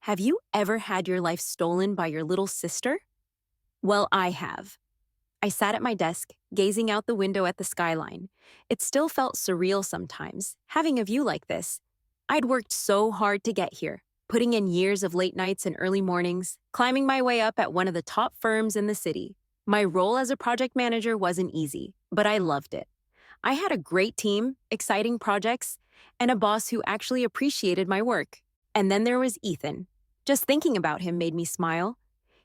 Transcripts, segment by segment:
Have you ever had your life stolen by your little sister? Well, I have. I sat at my desk, gazing out the window at the skyline. It still felt surreal sometimes, having a view like this. I'd worked so hard to get here, putting in years of late nights and early mornings, climbing my way up at one of the top firms in the city. My role as a project manager wasn't easy, but I loved it. I had a great team, exciting projects, and a boss who actually appreciated my work. And then there was Ethan. Just thinking about him made me smile.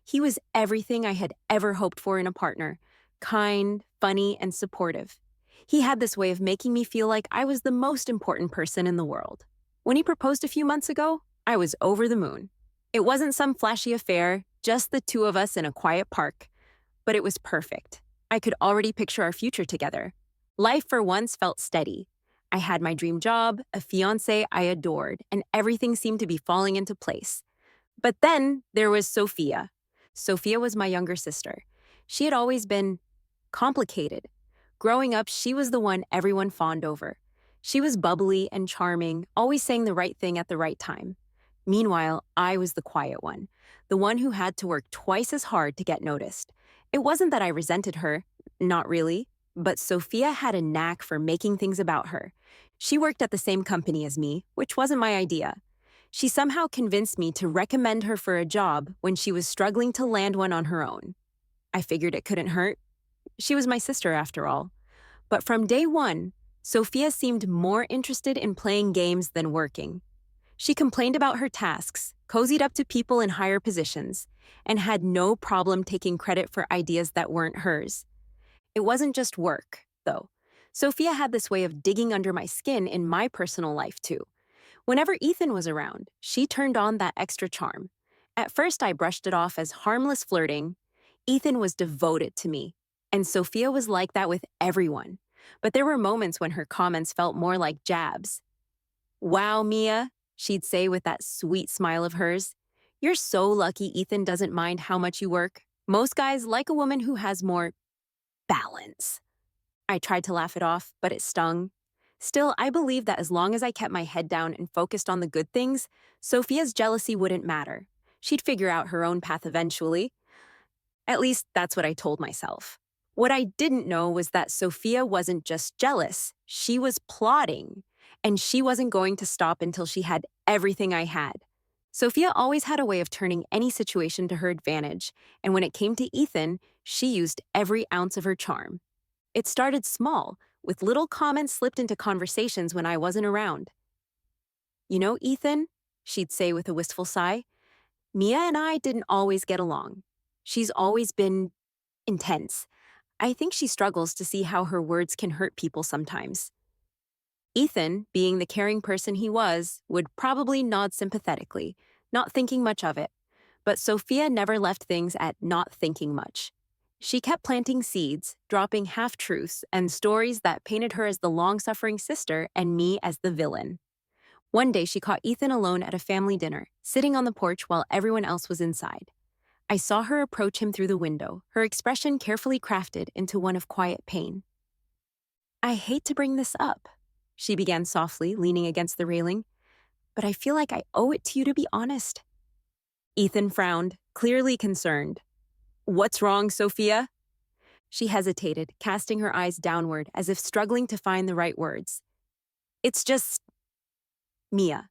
He was everything I had ever hoped for in a partner: kind, funny, and supportive. He had this way of making me feel like I was the most important person in the world. When he proposed a few months ago, I was over the moon. It wasn't some flashy affair, just the two of us in a quiet park. But it was perfect. I could already picture our future together. Life for once felt steady. I had my dream job, a fiancé I adored, and everything seemed to be falling into place. But then there was Sophia. Sophia was my younger sister. She had always been complicated. Growing up, she was the one everyone fawned over. She was bubbly and charming, always saying the right thing at the right time. Meanwhile, I was the quiet one, the one who had to work twice as hard to get noticed. It wasn't that I resented her, not really, but Sophia had a knack for making things about her. She worked at the same company as me, which wasn't my idea. She somehow convinced me to recommend her for a job when she was struggling to land one on her own. I figured it couldn't hurt. She was my sister after all. But from day one, Sophia seemed more interested in playing games than working. She complained about her tasks, cozied up to people in higher positions, and had no problem taking credit for ideas that weren't hers. It wasn't just work, though. Sophia had this way of digging under my skin in my personal life, too. Whenever Ethan was around, she turned on that extra charm. At first, I brushed it off as harmless flirting. Ethan was devoted to me, and Sophia was like that with everyone. But there were moments when her comments felt more like jabs. "Wow, Mia," she'd say with that sweet smile of hers. "You're so lucky Ethan doesn't mind how much you work. Most guys like a woman who has more balance." I tried to laugh it off, but it stung. Still, I believed that as long as I kept my head down and focused on the good things, Sophia's jealousy wouldn't matter. She'd figure out her own path eventually. At least that's what I told myself. What I didn't know was that Sophia wasn't just jealous, she was plotting. And she wasn't going to stop until she had everything I had. Sophia always had a way of turning any situation to her advantage, and when it came to Ethan, she used every ounce of her charm. It started small, with little comments slipped into conversations when I wasn't around. "You know, Ethan," she'd say with a wistful sigh, "Mia and I didn't always get along. She's always been intense. I think she struggles to see how her words can hurt people sometimes." Ethan, being the caring person he was, would probably nod sympathetically, not thinking much of it. But Sophia never left things at not thinking much. She kept planting seeds, dropping half-truths and stories that painted her as the long-suffering sister and me as the villain. One day she caught Ethan alone at a family dinner, sitting on the porch while everyone else was inside. I saw her approach him through the window, her expression carefully crafted into one of quiet pain. "I hate to bring this up," she began softly, leaning against the railing, "but I feel like I owe it to you to be honest." Ethan frowned, clearly concerned. "What's wrong, Sophia?" She hesitated, casting her eyes downward as if struggling to find the right words. "It's just Mia.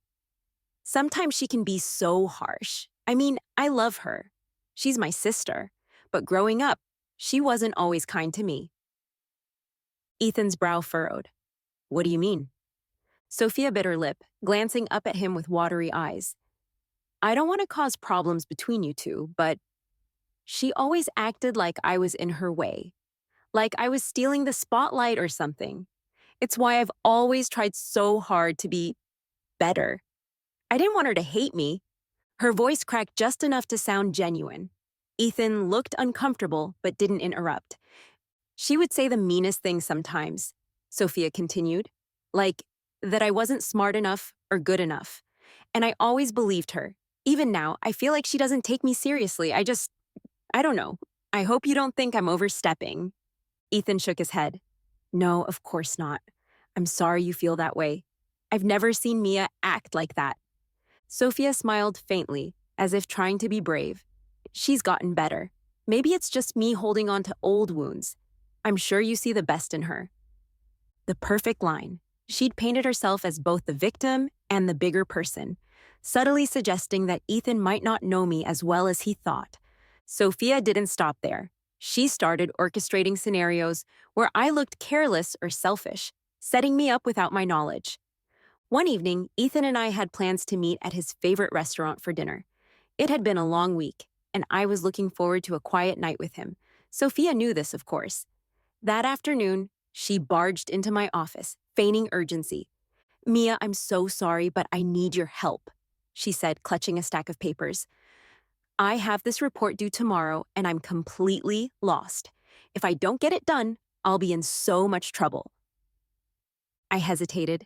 Sometimes she can be so harsh. I mean, I love her. She's my sister. But growing up, she wasn't always kind to me." Ethan's brow furrowed. "What do you mean?" Sophia bit her lip, glancing up at him with watery eyes. "I don't want to cause problems between you two, but she always acted like I was in her way, like I was stealing the spotlight or something. It's why I've always tried so hard to be better. I didn't want her to hate me." Her voice cracked just enough to sound genuine. Ethan looked uncomfortable but didn't interrupt. "She would say the meanest things sometimes," Sophia continued, "like that I wasn't smart enough or good enough. And I always believed her. Even now, I feel like she doesn't take me seriously. I don't know. I hope you don't think I'm overstepping." Ethan shook his head. "No, of course not. I'm sorry you feel that way. I've never seen Mia act like that." Sophia smiled faintly, as if trying to be brave. She's gotten better. Maybe it's just me holding on to old wounds. I'm sure you see the best in her. The perfect line. She'd painted herself as both the victim and the bigger person, subtly suggesting that Ethan might not know me as well as he thought. Sophia didn't stop there. She started orchestrating scenarios where I looked careless or selfish, setting me up without my knowledge. One evening, Ethan and I had plans to meet at his favorite restaurant for dinner. It had been a long week, and I was looking forward to a quiet night with him. Sophia knew this, of course. That afternoon, she barged into my office, feigning urgency. "Mia, I'm so sorry, but I need your help," she said, clutching a stack of papers. "I have this report due tomorrow, and I'm completely lost. If I don't get it done, I'll be in so much trouble." I hesitated.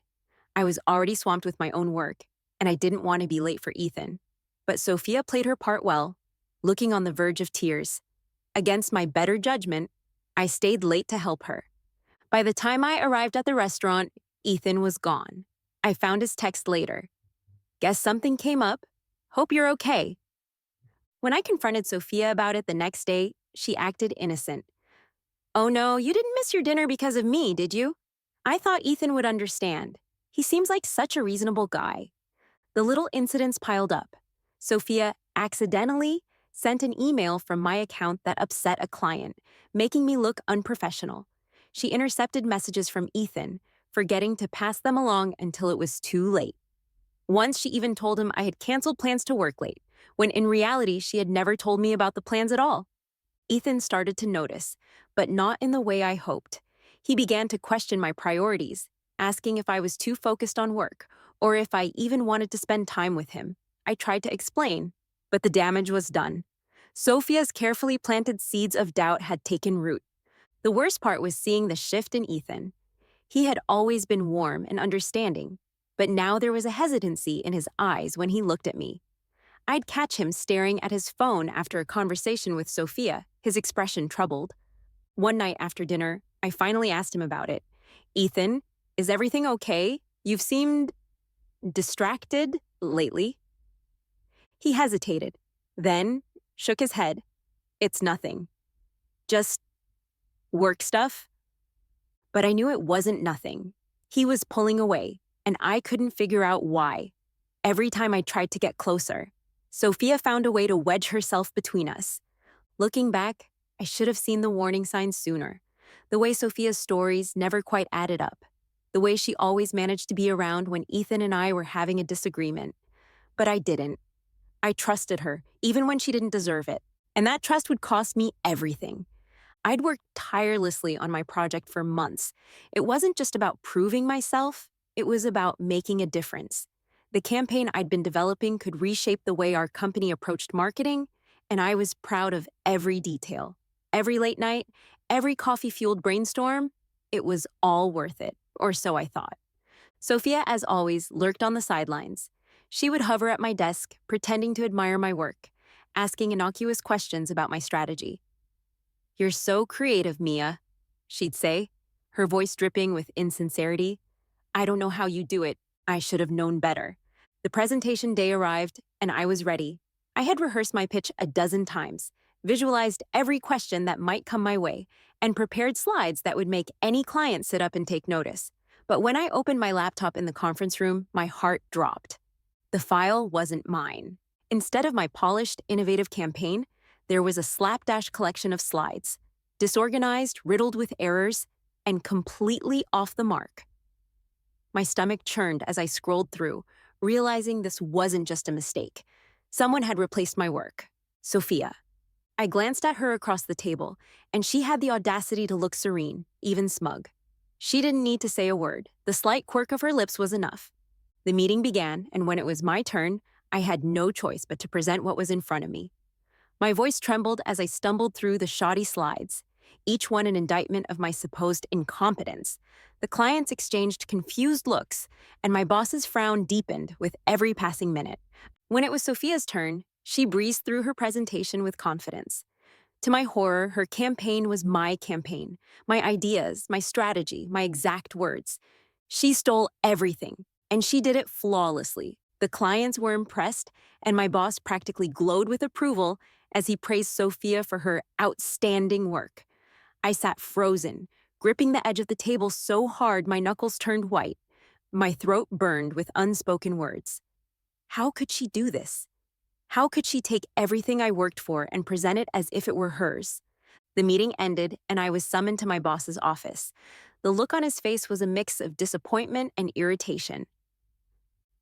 I was already swamped with my own work, and I didn't want to be late for Ethan. But Sophia played her part well, looking on the verge of tears. Against my better judgment, I stayed late to help her. By the time I arrived at the restaurant, Ethan was gone. I found his text later. "Guess something came up. Hope you're okay." When I confronted Sophia about it the next day, she acted innocent. "Oh no, you didn't miss your dinner because of me, did you? I thought Ethan would understand. He seems like such a reasonable guy." The little incidents piled up. Sophia accidentally sent an email from my account that upset a client, making me look unprofessional. She intercepted messages from Ethan, forgetting to pass them along until it was too late. Once she even told him I had canceled plans to work late, when in reality she had never told me about the plans at all. Ethan started to notice, but not in the way I hoped. He began to question my priorities, asking if I was too focused on work, or if I even wanted to spend time with him. I tried to explain, but the damage was done. Sophia's carefully planted seeds of doubt had taken root. The worst part was seeing the shift in Ethan. He had always been warm and understanding, but now there was a hesitancy in his eyes when he looked at me. I'd catch him staring at his phone after a conversation with Sophia, his expression troubled. One night after dinner, I finally asked him about it. "Ethan, is everything okay? You've seemed distracted lately." He hesitated, then shook his head. "It's nothing. Just work stuff." But I knew it wasn't nothing. He was pulling away, and I couldn't figure out why. Every time I tried to get closer, Sophia found a way to wedge herself between us. Looking back, I should have seen the warning signs sooner. The way Sophia's stories never quite added up. The way she always managed to be around when Ethan and I were having a disagreement. But I didn't. I trusted her, even when she didn't deserve it. And that trust would cost me everything. I'd worked tirelessly on my project for months. It wasn't just about proving myself, it was about making a difference. The campaign I'd been developing could reshape the way our company approached marketing, and I was proud of every detail. Every late night, every coffee-fueled brainstorm, it was all worth it, or so I thought. Sophia, as always, lurked on the sidelines. She would hover at my desk, pretending to admire my work, asking innocuous questions about my strategy. "You're so creative, Mia," she'd say, her voice dripping with insincerity. "I don't know how you do it. I should have known better." The presentation day arrived, and I was ready. I had rehearsed my pitch a dozen times, visualized every question that might come my way, and prepared slides that would make any client sit up and take notice. But when I opened my laptop in the conference room, my heart dropped. The file wasn't mine. Instead of my polished, innovative campaign, there was a slapdash collection of slides, disorganized, riddled with errors, and completely off the mark. My stomach churned as I scrolled through, realizing this wasn't just a mistake. Someone had replaced my work. Sophia. I glanced at her across the table, and she had the audacity to look serene, even smug. She didn't need to say a word. The slight quirk of her lips was enough. The meeting began, and when it was my turn, I had no choice but to present what was in front of me. My voice trembled as I stumbled through the shoddy slides, each one an indictment of my supposed incompetence. The clients exchanged confused looks, and my boss's frown deepened with every passing minute. When it was Sophia's turn, she breezed through her presentation with confidence. To my horror, her campaign was my campaign, my ideas, my strategy, my exact words. She stole everything, and she did it flawlessly. The clients were impressed, and my boss practically glowed with approval as he praised Sophia for her outstanding work. I sat frozen, gripping the edge of the table so hard my knuckles turned white. My throat burned with unspoken words. How could she do this? How could she take everything I worked for and present it as if it were hers? The meeting ended, and I was summoned to my boss's office. The look on his face was a mix of disappointment and irritation.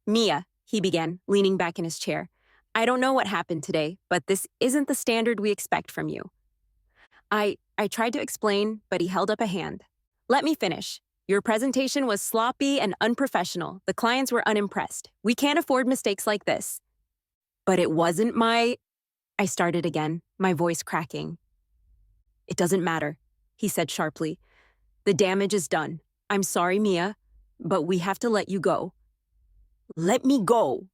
Mia, he began, leaning back in his chair, I don't know what happened today, but this isn't the standard we expect from you. I tried to explain, but he held up a hand. Let me finish. Your presentation was sloppy and unprofessional. The clients were unimpressed. We can't afford mistakes like this. But it wasn't I started again, my voice cracking. It doesn't matter, he said sharply. The damage is done. I'm sorry, Mia, but we have to let you go. Let me go.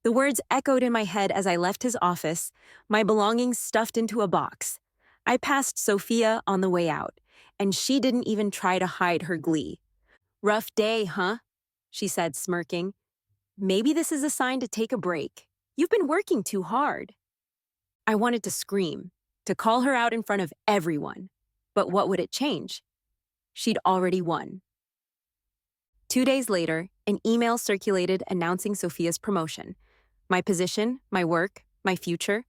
The words echoed in my head as I left his office, my belongings stuffed into a box. I passed Sophia on the way out, and she didn't even try to hide her glee. Rough day, huh? She said, smirking. Maybe this is a sign to take a break. You've been working too hard. I wanted to scream, to call her out in front of everyone. But what would it change? She'd already won. 2 days later, an email circulated announcing Sophia's promotion. My position, my work, my future,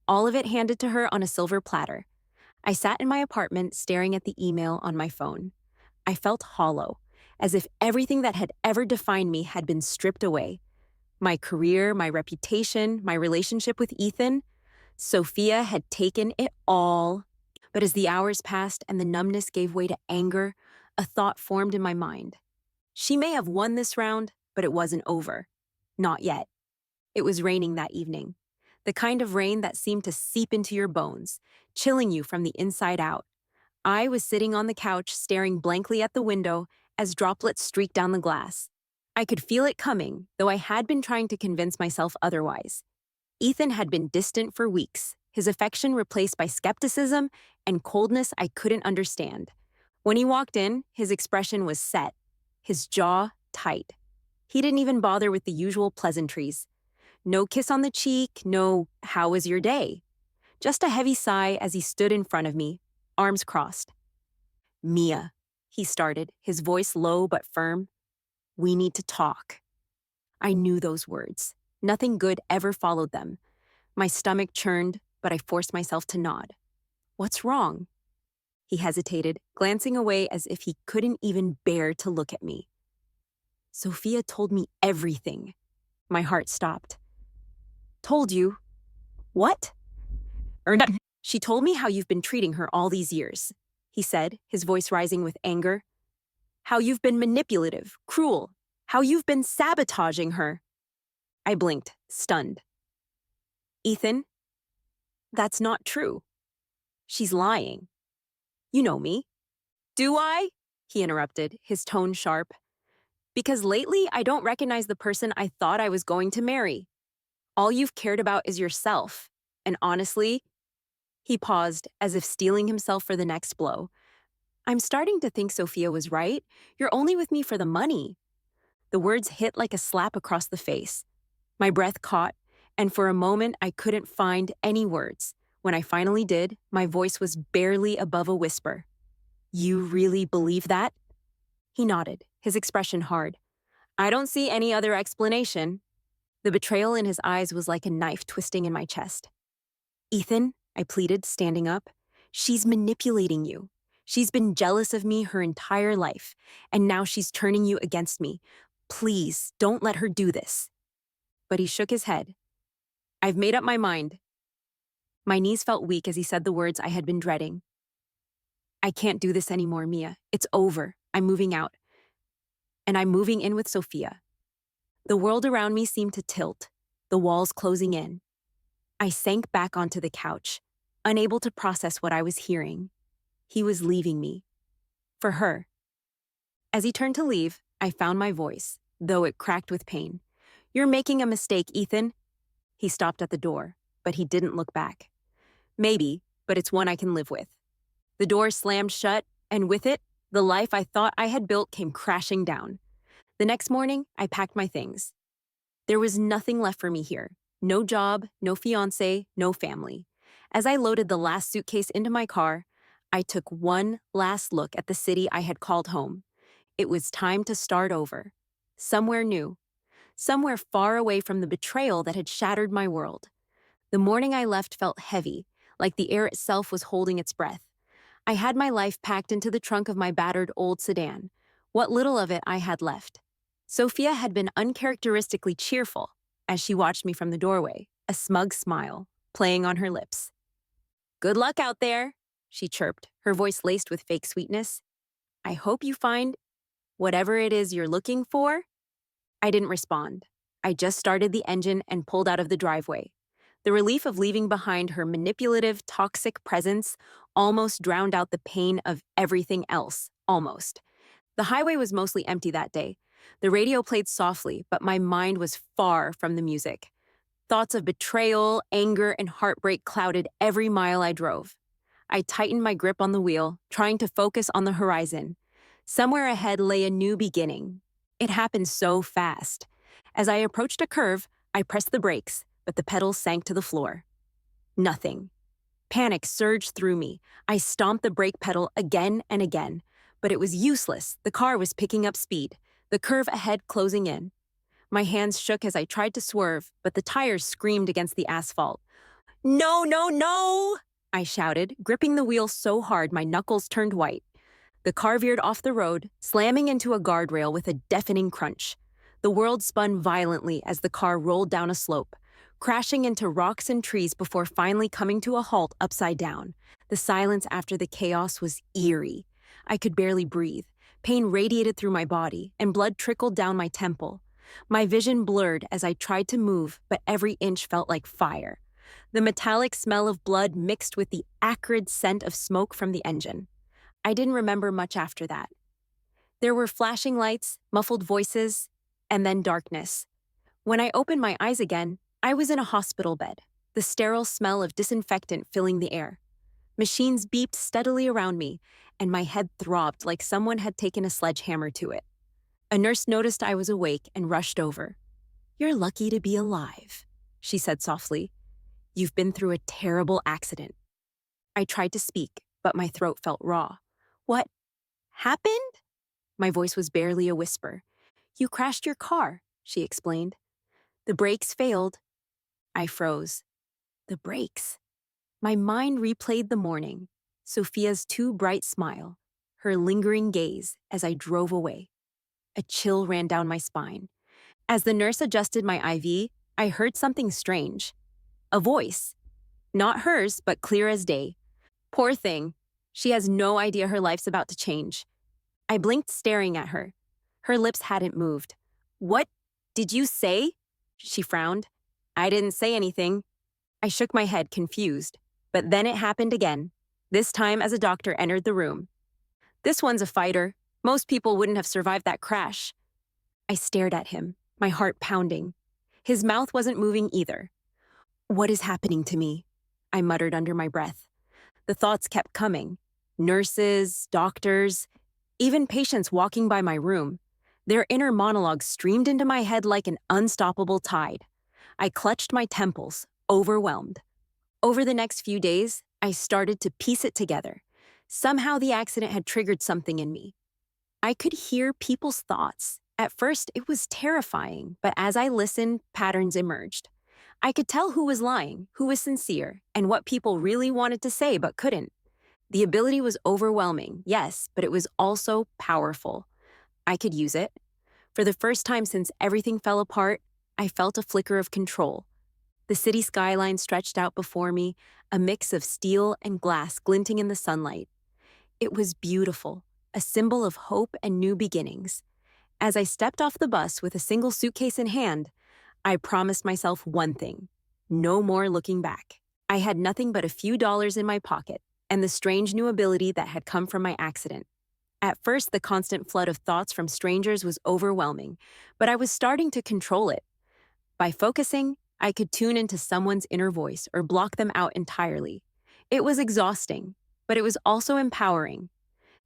all of it handed to her on a silver platter. I sat in my apartment staring at the email on my phone. I felt hollow, as if everything that had ever defined me had been stripped away. My career, my reputation, my relationship with Ethan. Sophia had taken it all. But as the hours passed and the numbness gave way to anger, a thought formed in my mind. She may have won this round, but it wasn't over. Not yet. It was raining that evening. The kind of rain that seemed to seep into your bones, chilling you from the inside out. I was sitting on the couch staring blankly at the window as droplets streaked down the glass. I could feel it coming, though I had been trying to convince myself otherwise. Ethan had been distant for weeks, his affection replaced by skepticism and coldness I couldn't understand. When he walked in, his expression was set, his jaw tight. He didn't even bother with the usual pleasantries. No kiss on the cheek, no "how was your day?" Just a heavy sigh as he stood in front of me, arms crossed. Mia, he started, his voice low but firm. We need to talk. I knew those words. Nothing good ever followed them. My stomach churned, but I forced myself to nod. What's wrong? He hesitated, glancing away as if he couldn't even bear to look at me. Sophia told me everything. My heart stopped. Told you? What? She told me how you've been treating her all these years, he said, his voice rising with anger. How you've been manipulative, cruel, how you've been sabotaging her. I blinked, stunned. Ethan, that's not true. She's lying. You know me. Do I? He interrupted, his tone sharp. Because lately I don't recognize the person I thought I was going to marry. All you've cared about is yourself. And honestly, he paused as if steeling himself for the next blow. I'm starting to think Sophia was right. You're only with me for the money. The words hit like a slap across the face. My breath caught, and for a moment I couldn't find any words. When I finally did, my voice was barely above a whisper. You really believe that? He nodded, his expression hard. I don't see any other explanation. The betrayal in his eyes was like a knife twisting in my chest. Ethan, I pleaded, standing up, she's manipulating you. She's been jealous of me her entire life, and now she's turning you against me. Please, don't let her do this. But he shook his head. I've made up my mind. My knees felt weak as he said the words I had been dreading. I can't do this anymore, Mia. It's over. I'm moving out. And I'm moving in with Sophia. The world around me seemed to tilt, the walls closing in. I sank back onto the couch, unable to process what I was hearing. He was leaving me. For her. As he turned to leave, I found my voice, though it cracked with pain. You're making a mistake, Ethan. He stopped at the door, but he didn't look back. Maybe, but it's one I can live with. The door slammed shut, and with it, the life I thought I had built came crashing down. The next morning, I packed my things. There was nothing left for me here. No job, no fiancé, no family. As I loaded the last suitcase into my car, I took one last look at the city I had called home. It was time to start over. Somewhere new. Somewhere far away from the betrayal that had shattered my world. The morning I left felt heavy, like the air itself was holding its breath. I had my life packed into the trunk of my battered old sedan. What little of it I had left. Sophia had been uncharacteristically cheerful as she watched me from the doorway, a smug smile playing on her lips. "Good luck out there," she chirped, her voice laced with fake sweetness. "I hope you find whatever it is you're looking for." I didn't respond. I just started the engine and pulled out of the driveway. The relief of leaving behind her manipulative, toxic presence almost drowned out the pain of everything else, almost. The highway was mostly empty that day. The radio played softly, but my mind was far from the music. Thoughts of betrayal, anger, and heartbreak clouded every mile I drove. I tightened my grip on the wheel, trying to focus on the horizon. Somewhere ahead lay a new beginning. It happened so fast. As I approached a curve, I pressed the brakes, but the pedals sank to the floor. Nothing. Panic surged through me. I stomped the brake pedal again and again, but it was useless. The car was picking up speed, the curve ahead closing in. My hands shook as I tried to swerve, but the tires screamed against the asphalt. "No, no, no!" I shouted, gripping the wheel so hard my knuckles turned white. The car veered off the road, slamming into a guardrail with a deafening crunch. The world spun violently as the car rolled down a slope, crashing into rocks and trees before finally coming to a halt upside down. The silence after the chaos was eerie. I could barely breathe. Pain radiated through my body, and blood trickled down my temple. My vision blurred as I tried to move, but every inch felt like fire. The metallic smell of blood mixed with the acrid scent of smoke from the engine. I didn't remember much after that. There were flashing lights, muffled voices, and then darkness. When I opened my eyes again, I was in a hospital bed, the sterile smell of disinfectant filling the air. Machines beeped steadily around me, and my head throbbed like someone had taken a sledgehammer to it. A nurse noticed I was awake and rushed over. "You're lucky to be alive," she said softly. "You've been through a terrible accident." I tried to speak, but my throat felt raw. "What happened?" My voice was barely a whisper. "You crashed your car," she explained. "The brakes failed." I froze. The brakes. My mind replayed the morning, Sophia's too bright smile, her lingering gaze as I drove away. A chill ran down my spine. As the nurse adjusted my IV, I heard something strange. A voice. Not hers, but clear as day. "Poor thing. She has no idea her life's about to change." I blinked, staring at her. Her lips hadn't moved. "What did you say?" She frowned. "I didn't say anything." I shook my head, confused. But then it happened again, this time as a doctor entered the room. "This one's a fighter. Most people wouldn't have survived that crash." I stared at him, my heart pounding. His mouth wasn't moving either. "What is happening to me?" I muttered under my breath. The thoughts kept coming. Nurses, doctors, even patients walking by my room. Their inner monologue streamed into my head like an unstoppable tide. I clutched my temples, overwhelmed. Over the next few days, I started to piece it together. Somehow the accident had triggered something in me. I could hear people's thoughts. At first, it was terrifying, but as I listened, patterns emerged. I could tell who was lying, who was sincere, and what people really wanted to say but couldn't. The ability was overwhelming, yes, but it was also powerful. I could use it. For the first time since everything fell apart, I felt a flicker of control. The city skyline stretched out before me, a mix of steel and glass glinting in the sunlight. It was beautiful, a symbol of hope and new beginnings. As I stepped off the bus with a single suitcase in hand, I promised myself one thing: no more looking back. I had nothing but a few dollars in my pocket and the strange new ability that had come from my accident. At first, the constant flood of thoughts from strangers was overwhelming, but I was starting to control it. By focusing, I could tune into someone's inner voice or block them out entirely. It was exhausting, but it was also empowering.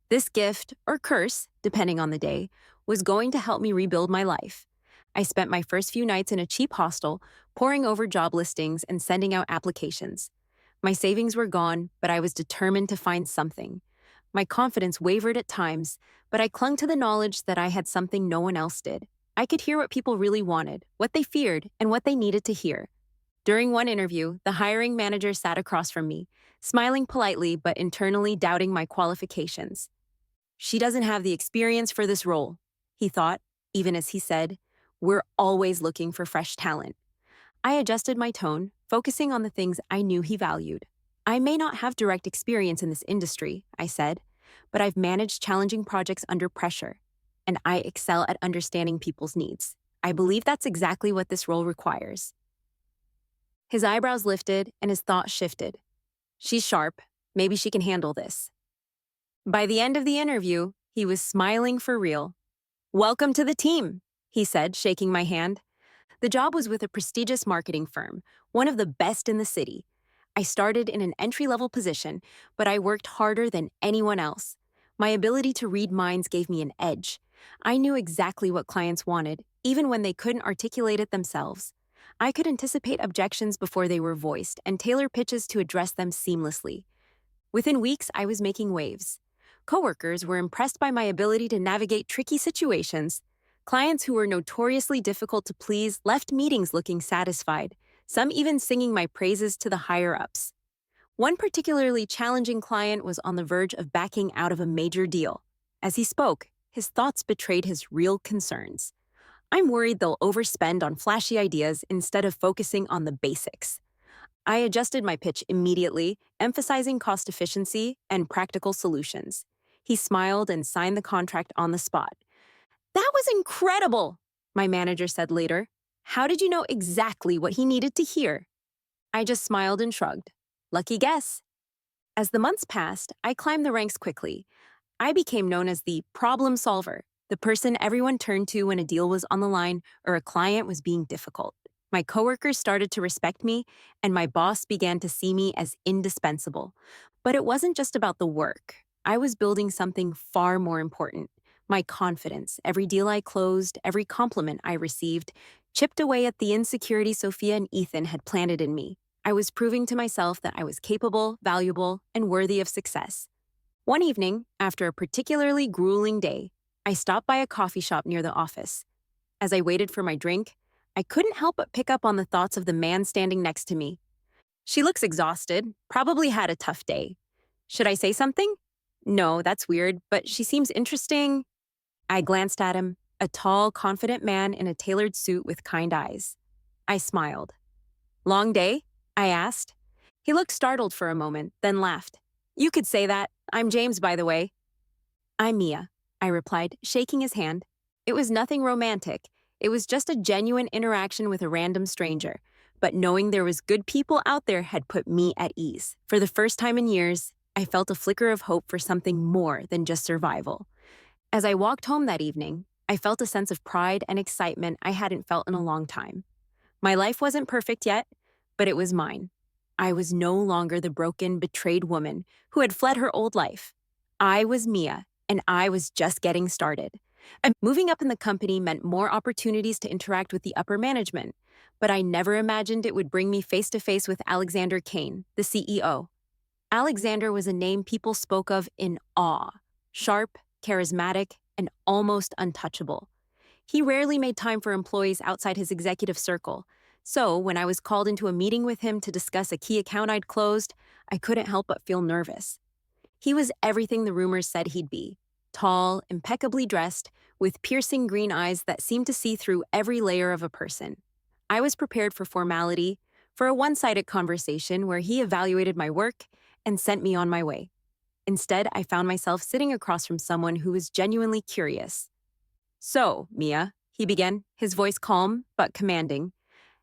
This gift, or curse, depending on the day, was going to help me rebuild my life. I spent my first few nights in a cheap hostel, poring over job listings and sending out applications. My savings were gone, but I was determined to find something. My confidence wavered at times, but I clung to the knowledge that I had something no one else did. I could hear what people really wanted, what they feared, and what they needed to hear. During one interview, the hiring manager sat across from me, smiling politely but internally doubting my qualifications. She doesn't have the experience for this role, he thought, even as he said, "We're always looking for fresh talent." I adjusted my tone, focusing on the things I knew he valued. "I may not have direct experience in this industry," I said, "but I've managed challenging projects under pressure, and I excel at understanding people's needs. I believe that's exactly what this role requires." His eyebrows lifted and his thoughts shifted. "She's sharp. Maybe she can handle this." By the end of the interview, he was smiling for real. "Welcome to the team," he said, shaking my hand. The job was with a prestigious marketing firm, one of the best in the city. I started in an entry-level position, but I worked harder than anyone else. My ability to read minds gave me an edge. I knew exactly what clients wanted, even when they couldn't articulate it themselves. I could anticipate objections before they were voiced and tailor pitches to address them seamlessly. Within weeks, I was making waves. Coworkers were impressed by my ability to navigate tricky situations. Clients who were notoriously difficult to please left meetings looking satisfied, some even singing my praises to the higher-ups. One particularly challenging client was on the verge of backing out of a major deal. As he spoke, his thoughts betrayed his real concerns. "I'm worried they'll overspend on flashy ideas instead of focusing on the basics." I adjusted my pitch immediately, emphasizing cost efficiency and practical solutions. He smiled and signed the contract on the spot. "That was incredible," my manager said later. "How did you know exactly what he needed to hear?" I just smiled and shrugged. Lucky guess. As the months passed, I climbed the ranks quickly. I became known as the problem solver, the person everyone turned to when a deal was on the line or a client was being difficult. My coworkers started to respect me, and my boss began to see me as indispensable. But it wasn't just about the work. I was building something far more important. My confidence, every deal I closed, every compliment I received, chipped away at the insecurity Sophia and Ethan had planted in me. I was proving to myself that I was capable, valuable, and worthy of success. One evening, after a particularly grueling day, I stopped by a coffee shop near the office. As I waited for my drink, I couldn't help but pick up on the thoughts of the man standing next to me. "She looks exhausted, probably had a tough day. Should I say something? No, that's weird, but she seems interesting." I glanced at him, a tall, confident man in a tailored suit with kind eyes. I smiled. "Long day?" I asked. He looked startled for a moment, then laughed. "You could say that. I'm James, by the way." "I'm Mia," I replied, shaking his hand. It was nothing romantic. It was just a genuine interaction with a random stranger. But knowing there was good people out there had put me at ease. For the first time in years, I felt a flicker of hope for something more than just survival. As I walked home that evening, I felt a sense of pride and excitement I hadn't felt in a long time. My life wasn't perfect yet, but it was mine. I was no longer the broken, betrayed woman who had fled her old life. I was Mia, and I was just getting started. And moving up in the company meant more opportunities to interact with the upper management, but I never imagined it would bring me face to face with Alexander Kane, the CEO. Alexander was a name people spoke of in awe, sharp, charismatic, and almost untouchable. He rarely made time for employees outside his executive circle, so when I was called into a meeting with him to discuss a key account I'd closed, I couldn't help but feel nervous. He was everything the rumors said he'd be: tall, impeccably dressed, with piercing green eyes that seemed to see through every layer of a person. I was prepared for formality, for a one-sided conversation where he evaluated my work and sent me on my way. Instead, I found myself sitting across from someone who was genuinely curious. "So, Mia," he began, his voice calm but commanding,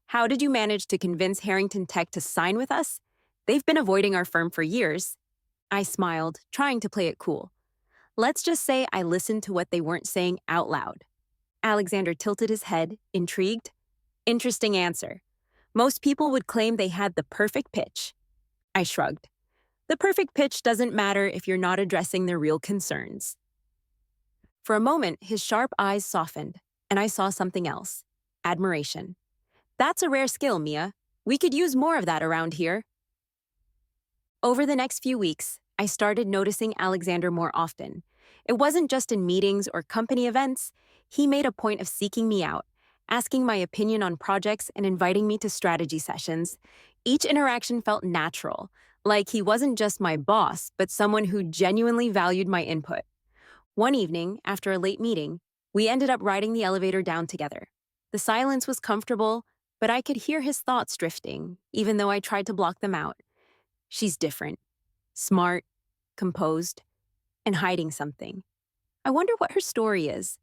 "how did you manage to convince Harrington Tech to sign with us? They've been avoiding our firm for years." I smiled, trying to play it cool. "Let's just say I listened to what they weren't saying out loud." Alexander tilted his head, intrigued. "Interesting answer. Most people would claim they had the perfect pitch." I shrugged. "The perfect pitch doesn't matter if you're not addressing their real concerns." For a moment, his sharp eyes softened, and I saw something else. admiration. That's a rare skill, Mia. We could use more of that around here. Over the next few weeks, I started noticing Alexander more often. It wasn't just in meetings or company events. He made a point of seeking me out, asking my opinion on projects and inviting me to strategy sessions. Each interaction felt natural, like he wasn't just my boss, but someone who genuinely valued my input. One evening, after a late meeting, we ended up riding the elevator down together. The silence was comfortable, but I could hear his thoughts drifting, even though I tried to block them out. She's different, smart, composed, and hiding something. I wonder what her story is.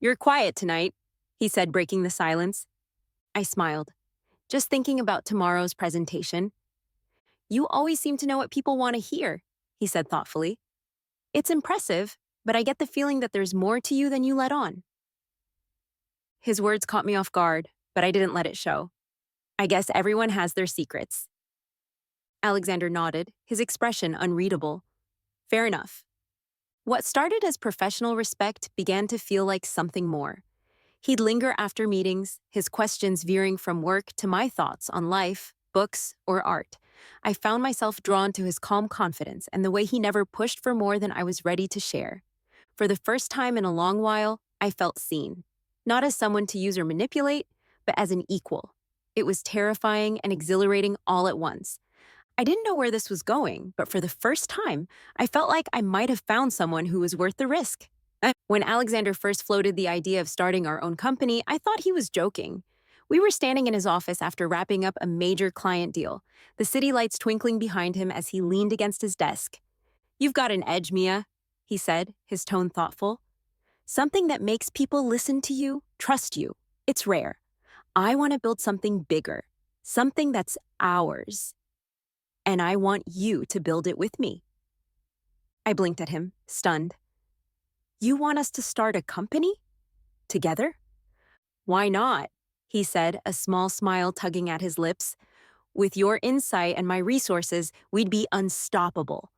You're quiet tonight, he said, breaking the silence. I smiled, just thinking about tomorrow's presentation. You always seem to know what people want to hear, he said thoughtfully. It's impressive, but I get the feeling that there's more to you than you let on. His words caught me off guard, but I didn't let it show. I guess everyone has their secrets. Alexander nodded, his expression unreadable. Fair enough. What started as professional respect began to feel like something more. He'd linger after meetings, his questions veering from work to my thoughts on life, books, or art. I found myself drawn to his calm confidence and the way he never pushed for more than I was ready to share. For the first time in a long while, I felt seen. Not as someone to use or manipulate, but as an equal. It was terrifying and exhilarating all at once. I didn't know where this was going, but for the first time, I felt like I might have found someone who was worth the risk. When Alexander first floated the idea of starting our own company, I thought he was joking. We were standing in his office after wrapping up a major client deal, the city lights twinkling behind him as he leaned against his desk. You've got an edge, Mia, he said, his tone thoughtful. Something that makes people listen to you, trust you. It's rare. I want to build something bigger, something that's ours. And I want you to build it with me. I blinked at him, stunned. You want us to start a company? Together? Why not? He said, a small smile tugging at his lips. With your insight and my resources, we'd be unstoppable.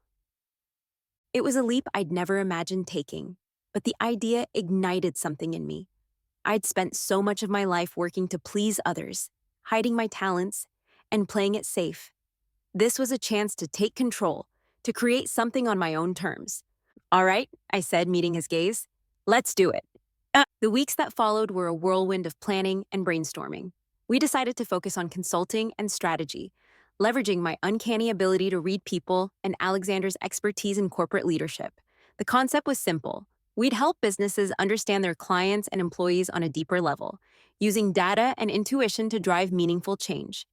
It was a leap I'd never imagined taking, but the idea ignited something in me. I'd spent so much of my life working to please others, hiding my talents, and playing it safe. This was a chance to take control, to create something on my own terms. All right, I said, meeting his gaze. Let's do it. The weeks that followed were a whirlwind of planning and brainstorming. We decided to focus on consulting and strategy, leveraging my uncanny ability to read people and Alexander's expertise in corporate leadership. The concept was simple. We'd help businesses understand their clients and employees on a deeper level, using data and intuition to drive meaningful change.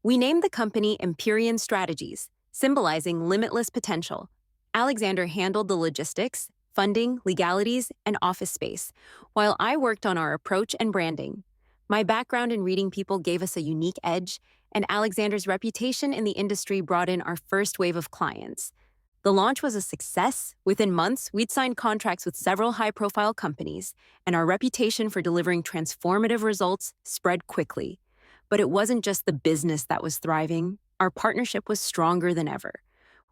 We named the company Empyrean Strategies, symbolizing limitless potential. Alexander handled the logistics, funding, legalities, and office space, while I worked on our approach and branding. My background in reading people gave us a unique edge, and Alexander's reputation in the industry brought in our first wave of clients. The launch was a success. Within months, we'd signed contracts with several high-profile companies, and our reputation for delivering transformative results spread quickly. But it wasn't just the business that was thriving. Our partnership was stronger than ever.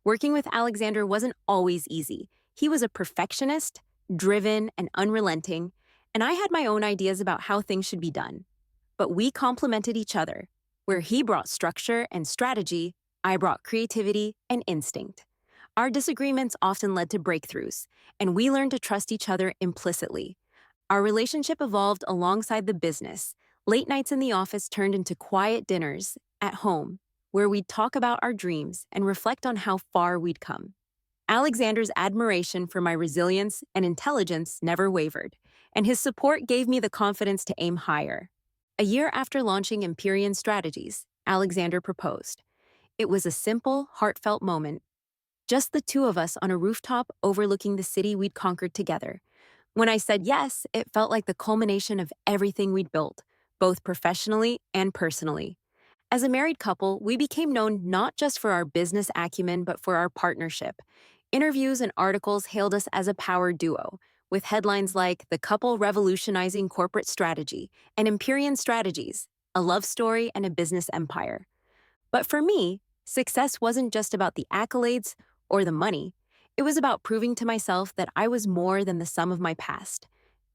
Working with Alexander wasn't always easy. He was a perfectionist, driven, and unrelenting, and I had my own ideas about how things should be done. But we complemented each other. Where he brought structure and strategy, I brought creativity and instinct. Our disagreements often led to breakthroughs, and we learned to trust each other implicitly. Our relationship evolved alongside the business. Late nights in the office turned into quiet dinners at home, where we'd talk about our dreams and reflect on how far we'd come. Alexander's admiration for my resilience and intelligence never wavered, and his support gave me the confidence to aim higher. A year after launching Empyrean Strategies, Alexander proposed. It was a simple, heartfelt moment, just the two of us on a rooftop overlooking the city we'd conquered together. When I said yes, it felt like the culmination of everything we'd built, both professionally and personally. As a married couple, we became known not just for our business acumen, but for our partnership. Interviews and articles hailed us as a power duo, with headlines like "The Couple Revolutionizing Corporate Strategy" and "Empyrean Strategies, a Love Story and a Business Empire." But for me, success wasn't just about the accolades or the money. It was about proving to myself that I was more than the sum of my past.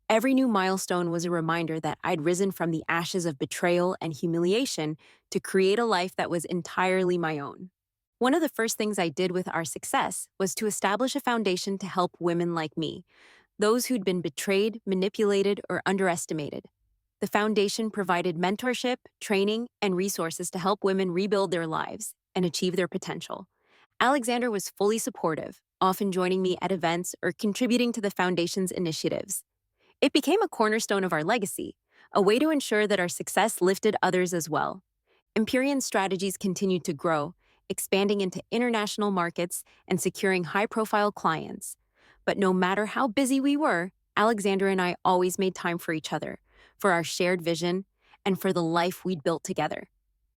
Every new milestone was a reminder that I'd risen from the ashes of betrayal and humiliation to create a life that was entirely my own. One of the first things I did with our success was to establish a foundation to help women like me, those who'd been betrayed, manipulated, or underestimated. The foundation provided mentorship, training, and resources to help women rebuild their lives and achieve their potential. Alexander was fully supportive, often joining me at events or contributing to the foundation's initiatives. It became a cornerstone of our legacy, a way to ensure that our success lifted others as well. Empyrean's strategies continued to grow, expanding into international markets and securing high-profile clients. But no matter how busy we were, Alexander and I always made time for each other, for our shared vision, and for the life we'd built together.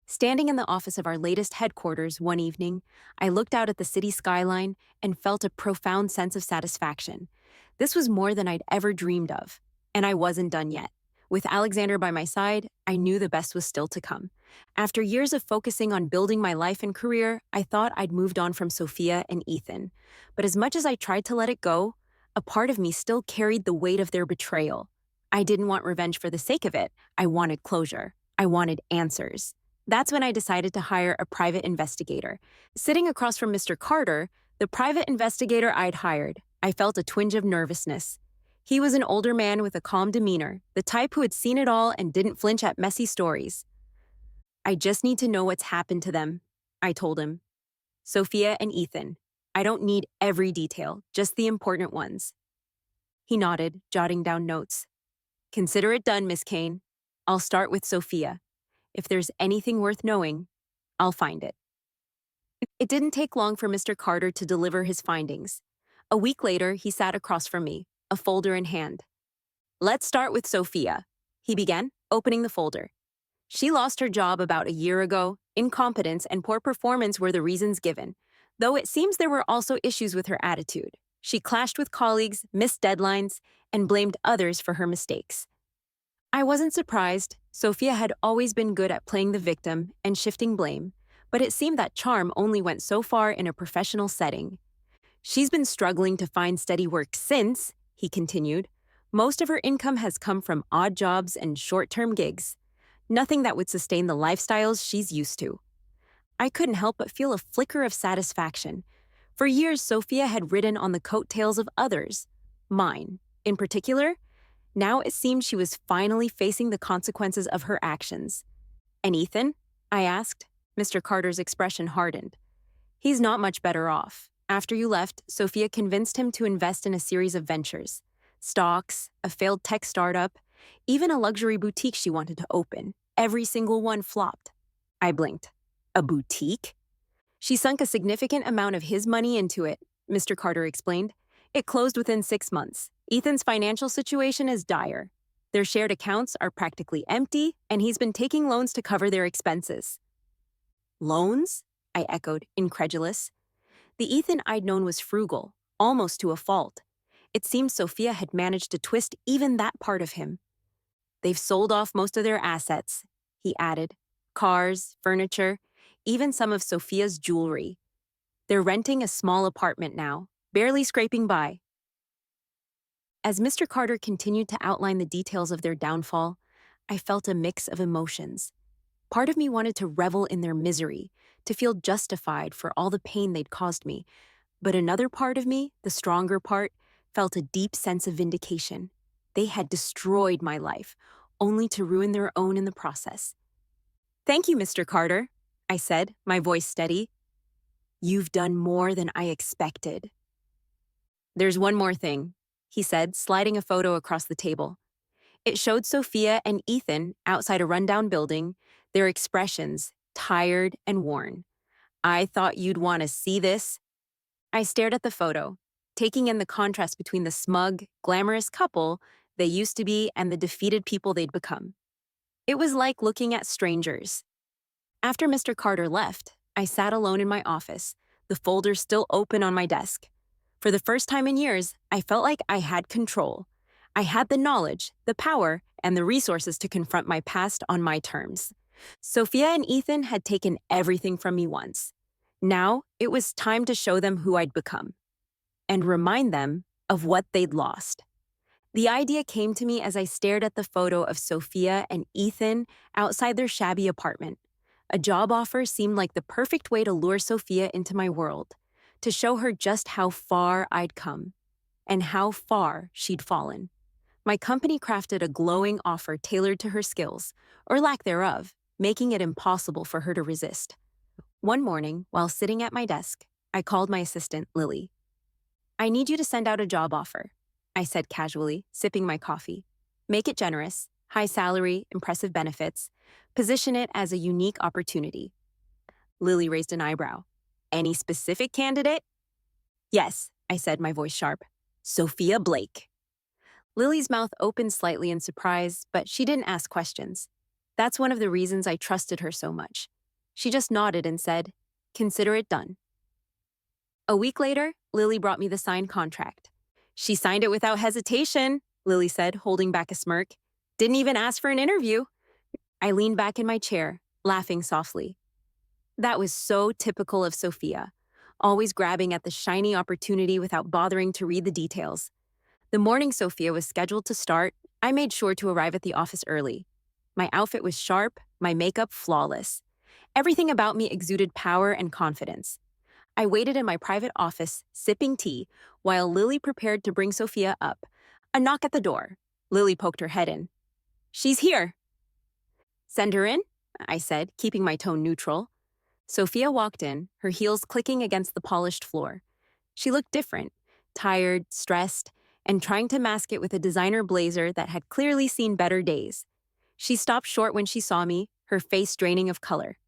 Standing in the office of our latest headquarters one evening, I looked out at the city skyline and felt a profound sense of satisfaction. This was more than I'd ever dreamed of, and I wasn't done yet. With Alexander by my side, I knew the best was still to come. After years of focusing on building my life and career, I thought I'd moved on from Sophia and Ethan. But as much as I tried to let it go, a part of me still carried the weight of their betrayal. I didn't want revenge for the sake of it. I wanted closure. I wanted answers. That's when I decided to hire a private investigator. Sitting across from Mr. Carter, the private investigator I'd hired, I felt a twinge of nervousness. He was an older man with a calm demeanor, the type who had seen it all and didn't flinch at messy stories. "I just need to know what's happened to them," I told him. "Sophia and Ethan. I don't need every detail, just the important ones." He nodded, jotting down notes. "Consider it done, Miss Kane. I'll start with Sophia. If there's anything worth knowing, I'll find it." It didn't take long for Mr. Carter to deliver his findings. A week later, he sat across from me, a folder in hand. "Let's start with Sophia," he began, opening the folder. "She lost her job about a year ago. Incompetence and poor performance were the reasons given, though it seems there were also issues with her attitude. She clashed with colleagues, missed deadlines, and blamed others for her mistakes." I wasn't surprised. Sophia had always been good at playing the victim and shifting blame, but it seemed that charm only went so far in a professional setting. "She's been struggling to find steady work since," he continued. "Most of her income has come from odd jobs and short-term gigs. Nothing that would sustain the lifestyles she's used to." I couldn't help but feel a flicker of satisfaction. For years, Sophia had ridden on the coattails of others. Mine, in particular. Now it seemed she was finally facing the consequences of her actions. "And Ethan?" I asked. Mr. Carter's expression hardened. "He's not much better off. After you left, Sophia convinced him to invest in a series of ventures. Stocks, a failed tech startup, even a luxury boutique she wanted to open. Every single one flopped." I blinked. "A boutique?" "She sunk a significant amount of his money into it," Mr. Carter explained. "It closed within 6 months. Ethan's financial situation is dire. Their shared accounts are practically empty, and he's been taking loans to cover their expenses." "Loans?" I echoed, incredulous. The Ethan I'd known was frugal, almost to a fault. It seemed Sophia had managed to twist even that part of him. "They've sold off most of their assets," he added. "Cars, furniture, even some of Sophia's jewelry. They're renting a small apartment now, barely scraping by." As Mr. Carter continued to outline the details of their downfall, I felt a mix of emotions. Part of me wanted to revel in their misery, to feel justified for all the pain they'd caused me. But another part of me, the stronger part, felt a deep sense of vindication. They had destroyed my life, only to ruin their own in the process. "Thank you, Mr. Carter," I said, my voice steady. "You've done more than I expected." "There's one more thing," he said, sliding a photo across the table. It showed Sophia and Ethan outside a rundown building, their expressions tired and worn. "I thought you'd want to see this." I stared at the photo, taking in the contrast between the smug, glamorous couple they used to be and the defeated people they'd become. It was like looking at strangers. After Mr. Carter left, I sat alone in my office, the folder still open on my desk. For the first time in years, I felt like I had control. I had the knowledge, the power, and the resources to confront my past on my terms. Sophia and Ethan had taken everything from me once. Now, it was time to show them who I'd become and remind them of what they'd lost. The idea came to me as I stared at the photo of Sophia and Ethan outside their shabby apartment. A job offer seemed like the perfect way to lure Sophia into my world, to show her just how far I'd come and how far she'd fallen. My company crafted a glowing offer tailored to her skills, or lack thereof, making it impossible for her to resist. One morning, while sitting at my desk, I called my assistant, Lily. "I need you to send out a job offer," I said casually, sipping my coffee. "Make it generous, high salary, impressive benefits. Position it as a unique opportunity." Lily raised an eyebrow. "Any specific candidate?" "Yes," I said, my voice sharp. "Sophia Blake." Lily's mouth opened slightly in surprise, but she didn't ask questions. That's one of the reasons I trusted her so much. She just nodded and said, "Consider it done." A week later, Lily brought me the signed contract. "She signed it without hesitation," Lily said, holding back a smirk. "Didn't even ask for an interview." I leaned back in my chair, laughing softly. That was so typical of Sophia, always grabbing at the shiny opportunity without bothering to read the details. The morning Sophia was scheduled to start, I made sure to arrive at the office early. My outfit was sharp, my makeup flawless. Everything about me exuded power and confidence. I waited in my private office, sipping tea, while Lily prepared to bring Sophia up. A knock at the door. Lily poked her head in. "She's here." "Send her in," I said, keeping my tone neutral. Sophia walked in, her heels clicking against the polished floor. She looked different, tired, stressed, and trying to mask it with a designer blazer that had clearly seen better days. She stopped short when she saw me, her face draining of color.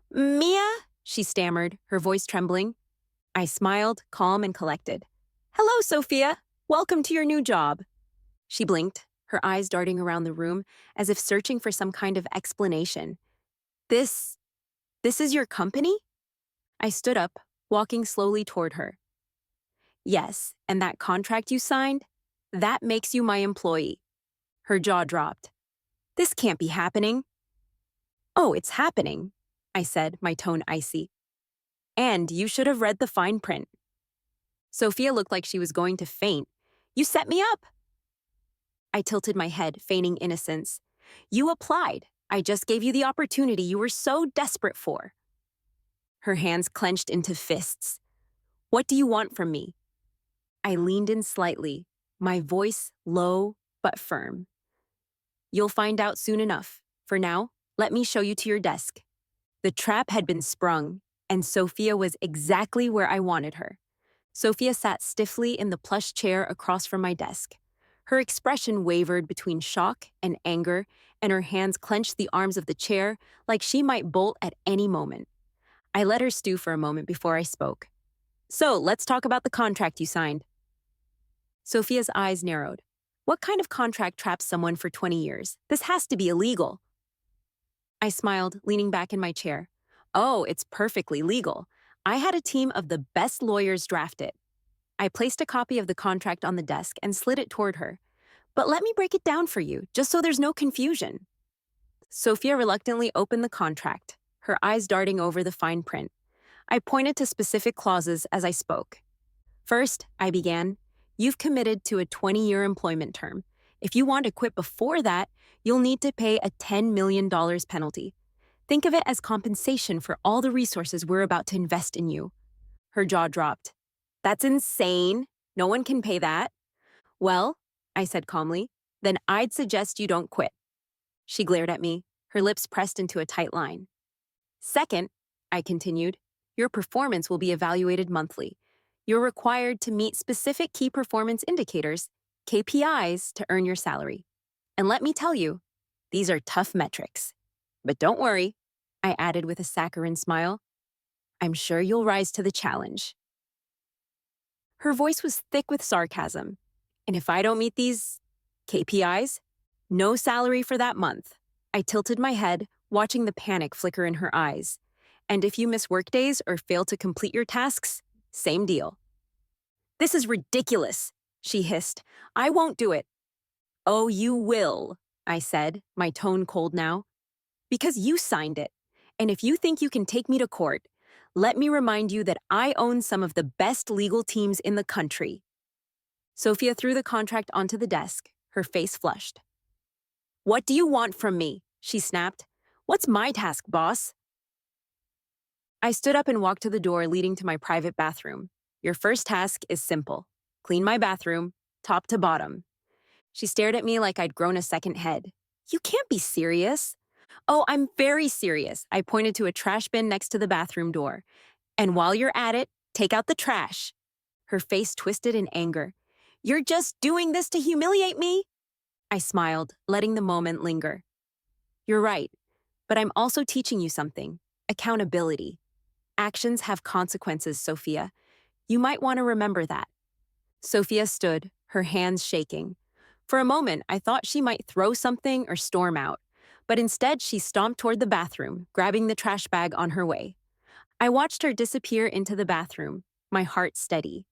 "Mia?" she stammered, her voice trembling. I smiled, calm and collected. "Hello, Sophia. Welcome to your new job." She blinked, her eyes darting around the room as if searching for some kind of explanation. This is your company?" I stood up, walking slowly toward her. "Yes, and that contract you signed? That makes you my employee." Her jaw dropped. "This can't be happening." "Oh, it's happening," I said, my tone icy. "And you should have read the fine print." Sophia looked like she was going to faint. "You set me up." I tilted my head, feigning innocence. "You applied. I just gave you the opportunity you were so desperate for." Her hands clenched into fists. "What do you want from me?" I leaned in slightly, my voice low but firm. "You'll find out soon enough. For now, let me show you to your desk." The trap had been sprung, and Sophia was exactly where I wanted her. Sophia sat stiffly in the plush chair across from my desk. Her expression wavered between shock and anger, and her hands clenched the arms of the chair like she might bolt at any moment. I let her stew for a moment before I spoke. "So, let's talk about the contract you signed." Sophia's eyes narrowed. "What kind of contract traps someone for 20 years? This has to be illegal." I smiled, leaning back in my chair. "Oh, it's perfectly legal. I had a team of the best lawyers draft it." I placed a copy of the contract on the desk and slid it toward her. "But let me break it down for you, just so there's no confusion." Sophia reluctantly opened the contract, her eyes darting over the fine print. I pointed to specific clauses as I spoke. "First," I began, "you've committed to a 20-year employment term. If you want to quit before that, you'll need to pay a $10 million penalty. Think of it as compensation for all the resources we're about to invest in you." Her jaw dropped. "That's insane. No one can pay that." "Well," I said calmly, "then I'd suggest you don't quit." She glared at me, her lips pressed into a tight line. "Second," I continued, "your performance will be evaluated monthly. You're required to meet specific key performance indicators, KPIs, to earn your salary. And let me tell you, these are tough metrics. But don't worry," I added with a saccharine smile, "I'm sure you'll rise to the challenge." Her voice was thick with sarcasm. "And if I don't meet these KPIs, no salary for that month." I tilted my head, watching the panic flicker in her eyes. "And if you miss workdays or fail to complete your tasks, same deal." "This is ridiculous," she hissed. "I won't do it." "Oh, you will," I said, my tone cold now. "Because you signed it. And if you think you can take me to court, let me remind you that I own some of the best legal teams in the country." Sophia threw the contract onto the desk, her face flushed. "What do you want from me?" she snapped. "What's my task, boss?" I stood up and walked to the door leading to my private bathroom. "Your first task is simple. Clean my bathroom, top to bottom." She stared at me like I'd grown a second head. "You can't be serious." "Oh, I'm very serious." I pointed to a trash bin next to the bathroom door. "And while you're at it, take out the trash." Her face twisted in anger. "You're just doing this to humiliate me?" I smiled, letting the moment linger. "You're right, but I'm also teaching you something. Accountability. Actions have consequences, Sophia. You might want to remember that." Sophia stood, her hands shaking. For a moment, I thought she might throw something or storm out, but instead she stomped toward the bathroom, grabbing the trash bag on her way. I watched her disappear into the bathroom, my heart steady.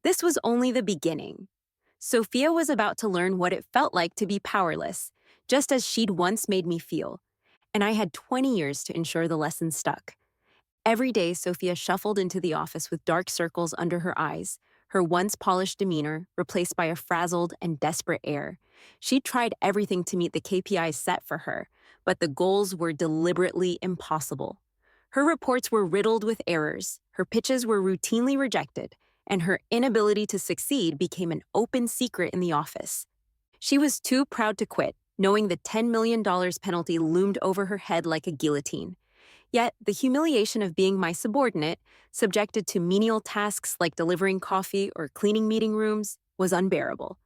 This was only the beginning. Sophia was about to learn what it felt like to be powerless, just as she'd once made me feel, and I had 20 years to ensure the lesson stuck. Every day, Sophia shuffled into the office with dark circles under her eyes, her once polished demeanor replaced by a frazzled and desperate air. She tried everything to meet the KPIs set for her, but the goals were deliberately impossible. Her reports were riddled with errors, her pitches were routinely rejected, and her inability to succeed became an open secret in the office. She was too proud to quit, knowing the $10 million penalty loomed over her head like a guillotine. Yet, the humiliation of being my subordinate, subjected to menial tasks like delivering coffee or cleaning meeting rooms, was unbearable.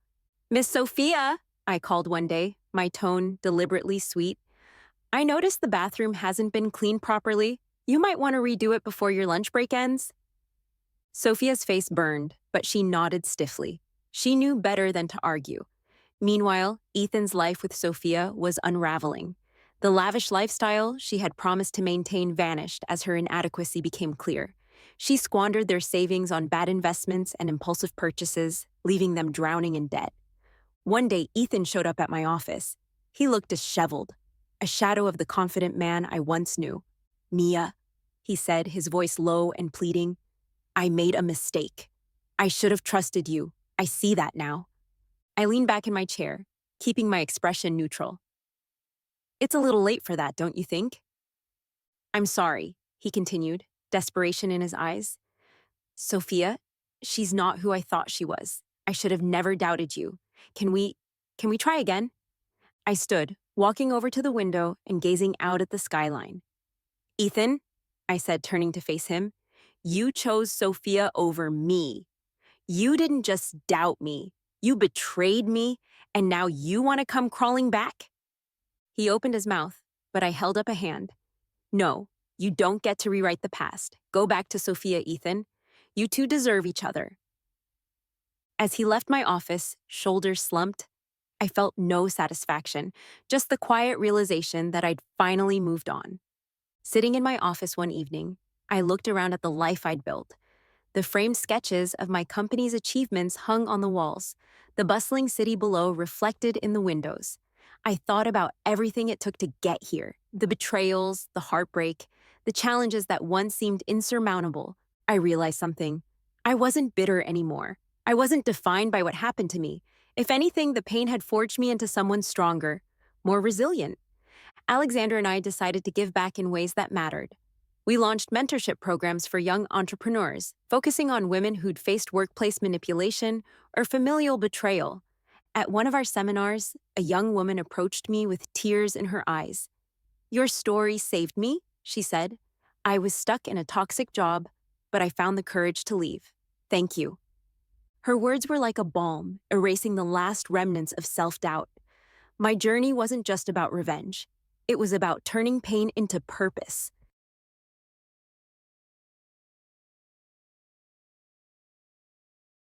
"Miss Sophia," I called one day, my tone deliberately sweet. "I noticed the bathroom hasn't been cleaned properly. You might want to redo it before your lunch break ends." Sophia's face burned, but she nodded stiffly. She knew better than to argue. Meanwhile, Ethan's life with Sophia was unraveling. The lavish lifestyle she had promised to maintain vanished as her inadequacy became clear. She squandered their savings on bad investments and impulsive purchases, leaving them drowning in debt. One day, Ethan showed up at my office. He looked disheveled, a shadow of the confident man I once knew. "Mia," he said, his voice low and pleading, "I made a mistake. I should have trusted you. I see that now." I leaned back in my chair, keeping my expression neutral. "It's a little late for that, don't you think?" "I'm sorry," he continued, desperation in his eyes. "Sophia, she's not who I thought she was. I should have never doubted you. Can we, can we try again?" I stood, walking over to the window and gazing out at the skyline. "Ethan," I said, turning to face him, "you chose Sophia over me. You didn't just doubt me. You betrayed me, and now you want to come crawling back?" He opened his mouth, but I held up a hand. "No, you don't get to rewrite the past. Go back to Sophia, Ethan. You two deserve each other." As he left my office, shoulders slumped, I felt no satisfaction, just the quiet realization that I'd finally moved on. Sitting in my office one evening, I looked around at the life I'd built. The framed sketches of my company's achievements hung on the walls, the bustling city below reflected in the windows. I thought about everything it took to get here, the betrayals, the heartbreak, the challenges that once seemed insurmountable. I realized something. I wasn't bitter anymore. I wasn't defined by what happened to me. If anything, the pain had forged me into someone stronger, more resilient. Alexander and I decided to give back in ways that mattered. We launched mentorship programs for young entrepreneurs, focusing on women who'd faced workplace manipulation or familial betrayal. At one of our seminars, a young woman approached me with tears in her eyes. "Your story saved me," she said. "I was stuck in a toxic job, but I found the courage to leave. Thank you." Her words were like a balm, erasing the last remnants of self-doubt. My journey wasn't just about revenge. It was about turning pain into purpose.